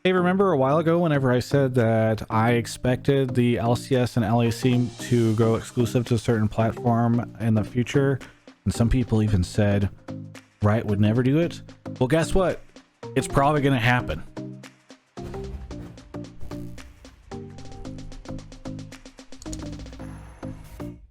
Hey, remember a while ago whenever I said that I expected the LCS and LEC to go exclusive to a certain platform in the future? And some people even said Riot would never do it. Well, guess what? It's probably going to happen.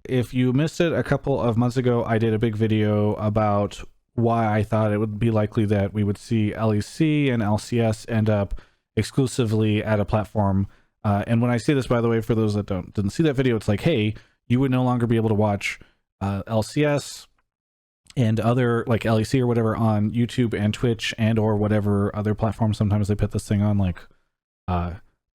If you missed it a couple of months ago, I did a big video about why I thought it would be likely that we would see LEC and LCS end up exclusively at a platform. And when I say this, by the way, for those that didn't see that video, it's like, hey, you would no longer be able to watch LCS and other like LEC or whatever on YouTube and Twitch and or whatever other platforms. Sometimes they put this thing on like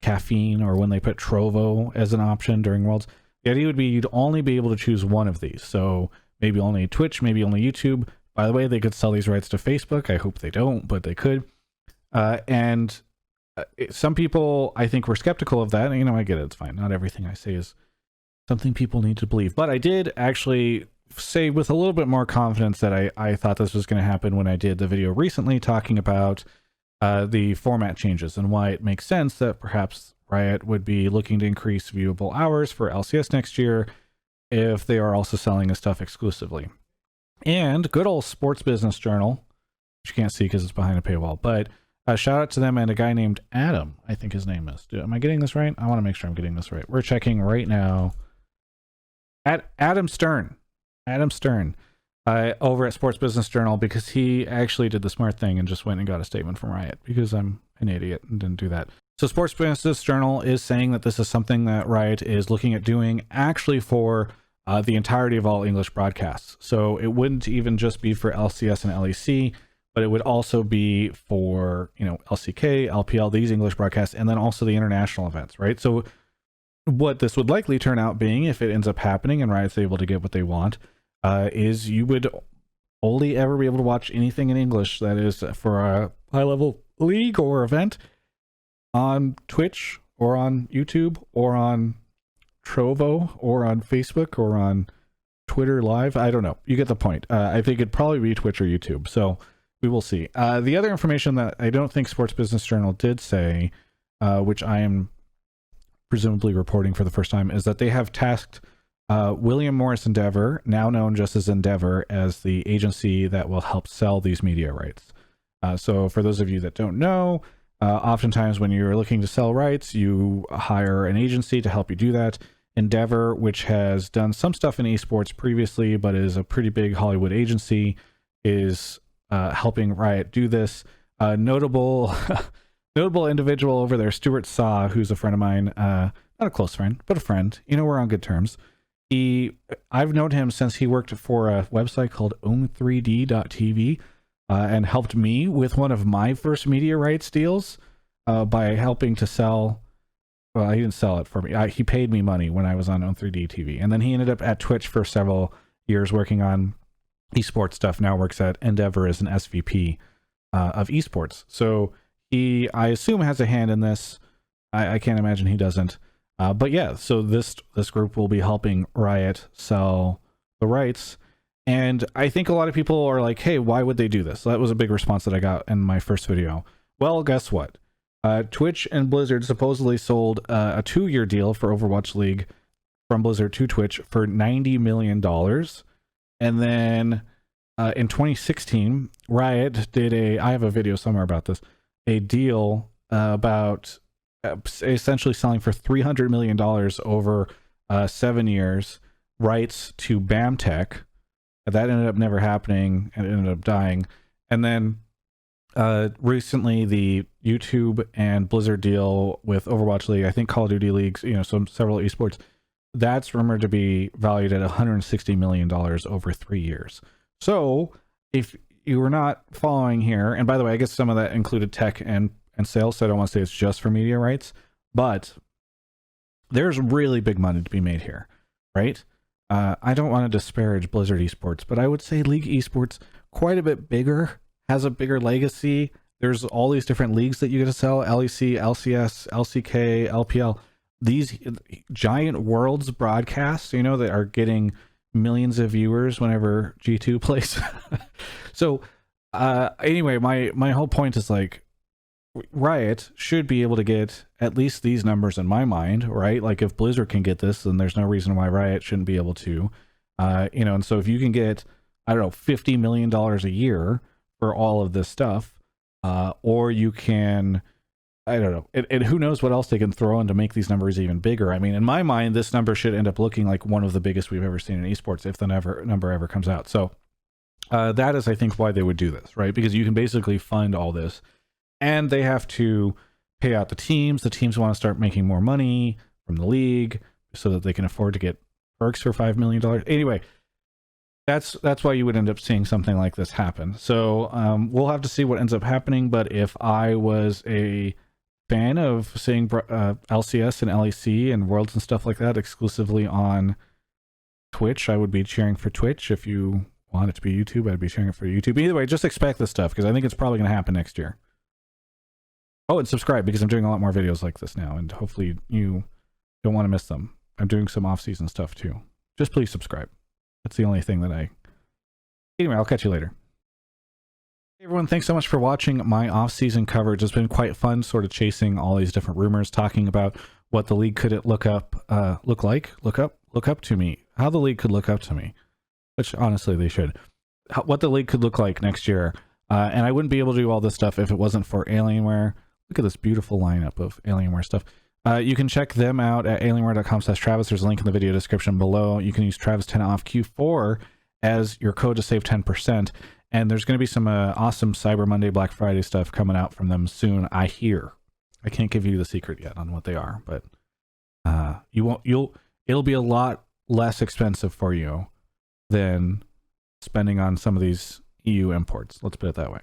Caffeine, or when they put Trovo as an option during Worlds. The idea would be you'd only be able to choose one of these. So maybe only Twitch, maybe only YouTube. By the way, they could sell these rights to Facebook. I hope they don't, but they could. Some people, I think, were skeptical of that. You know, I get it. It's fine. Not everything I say is something people need to believe. But I did actually say with a little bit more confidence that I thought this was going to happen when I did the video recently talking about the format changes and why it makes sense that perhaps Riot would be looking to increase viewable hours for LCS next year if they are also selling this stuff exclusively. And good old Sports Business Journal, which you can't see because it's behind a paywall, but shout out to them and a guy named Adam, I think his name is. Am I getting this right? I want to make sure I'm getting this right. We're checking right now. Adam Stern over at Sports Business Journal, because he actually did the smart thing and just went and got a statement from Riot, because I'm an idiot and didn't do that. So Sports Business Journal is saying that this is something that Riot is looking at doing actually for the entirety of all English broadcasts. So it wouldn't even just be for LCS and LEC, but it would also be for, you know, LCK, LPL, these English broadcasts, and then also the international events, right? So what this would likely turn out being, if it ends up happening and Riot's able to get what they want, is you would only ever be able to watch anything in English that is for a high-level league or event on Twitch or on YouTube or on Trovo or on Facebook or on Twitter Live. I don't know. You get the point. I think it'd probably be Twitch or YouTube. So we will see. The other information that I don't think Sports Business Journal did say, which I am presumably reporting for the first time, is that they have tasked William Morris Endeavor, now known just as Endeavor, as the agency that will help sell these media rights. So for those of you that don't know, oftentimes when you're looking to sell rights, you hire an agency to help you do that. Endeavor, which has done some stuff in esports previously, but is a pretty big Hollywood agency, is helping Riot do this. Notable individual over there, Stuart Saw, who's a friend of mine, not a close friend, but a friend. You know, we're on good terms. I've known him since he worked for a website called own3d.tv and helped me with one of my first media rights deals by helping to sell. Well, he didn't sell it for me. He paid me money when I was on Own3D TV. And then he ended up at Twitch for several years working on esports stuff. Now works at Endeavor as an SVP of esports. So he, I assume, has a hand in this. I can't imagine he doesn't. But yeah, so this group will be helping Riot sell the rights. And I think a lot of people are like, hey, why would they do this? So that was a big response that I got in my first video. Well, guess what? Twitch and Blizzard supposedly sold a 2-year deal for Overwatch League from Blizzard to Twitch for $90 million. And then in 2016, Riot did I have a video somewhere about this, a deal about essentially selling for $300 million over 7 years rights to BAMTech. That ended up never happening and it ended up dying. And then recently the YouTube and Blizzard deal with Overwatch League, I think Call of Duty leagues, you know, several esports, that's rumored to be valued at $160 million over 3 years. So if you were not following here, and by the way, I guess some of that included tech and sales, so I don't want to say it's just for media rights, but there's really big money to be made here, right? I don't want to disparage Blizzard esports, but I would say League esports quite a bit bigger, has a bigger legacy. There's all these different leagues that you get to sell: LEC, LCS, LCK, LPL. These giant worlds broadcasts, you know, that are getting millions of viewers whenever G2 plays. So anyway, my whole point is like, Riot should be able to get at least these numbers in my mind, right? Like if Blizzard can get this, then there's no reason why Riot shouldn't be able to. And so if you can get, I don't know, $50 million a year for all of this stuff, or you can, I don't know, and who knows what else they can throw in to make these numbers even bigger. I mean, in my mind, this number should end up looking like one of the biggest we've ever seen in esports if the number ever comes out. So that is, I think, why they would do this, right? Because you can basically fund all this, and they have to pay out the teams. The teams want to start making more money from the league so that they can afford to get perks for $5 million. Anyway, that's why you would end up seeing something like this happen. So we'll have to see what ends up happening. But if I was a fan of seeing LCS and LEC and Worlds and stuff like that exclusively on Twitch, I would be cheering for Twitch. If you want it to be YouTube, I'd be cheering for YouTube. Either way, just expect this stuff because I think it's probably going to happen next year. Oh, and subscribe because I'm doing a lot more videos like this now, and hopefully you don't want to miss them. I'm doing some off-season stuff too. Just please subscribe. That's the only thing that Anyway, I'll catch you later. Hey everyone, thanks so much for watching my off-season coverage. It's been quite fun sort of chasing all these different rumors, talking about what the league could look up to me. How the league could look up to me. Which, honestly, they should. What the league could look like next year. And I wouldn't be able to do all this stuff if it wasn't for Alienware. Look at this beautiful lineup of Alienware stuff. You can check them out at alienware.com/Travis. There's a link in the video description below. You can use Travis10 off Q4 as your code to save 10%. And there's going to be some awesome Cyber Monday, Black Friday stuff coming out from them soon, I hear. I can't give you the secret yet on what they are, but it'll be a lot less expensive for you than spending on some of these EU imports. Let's put it that way.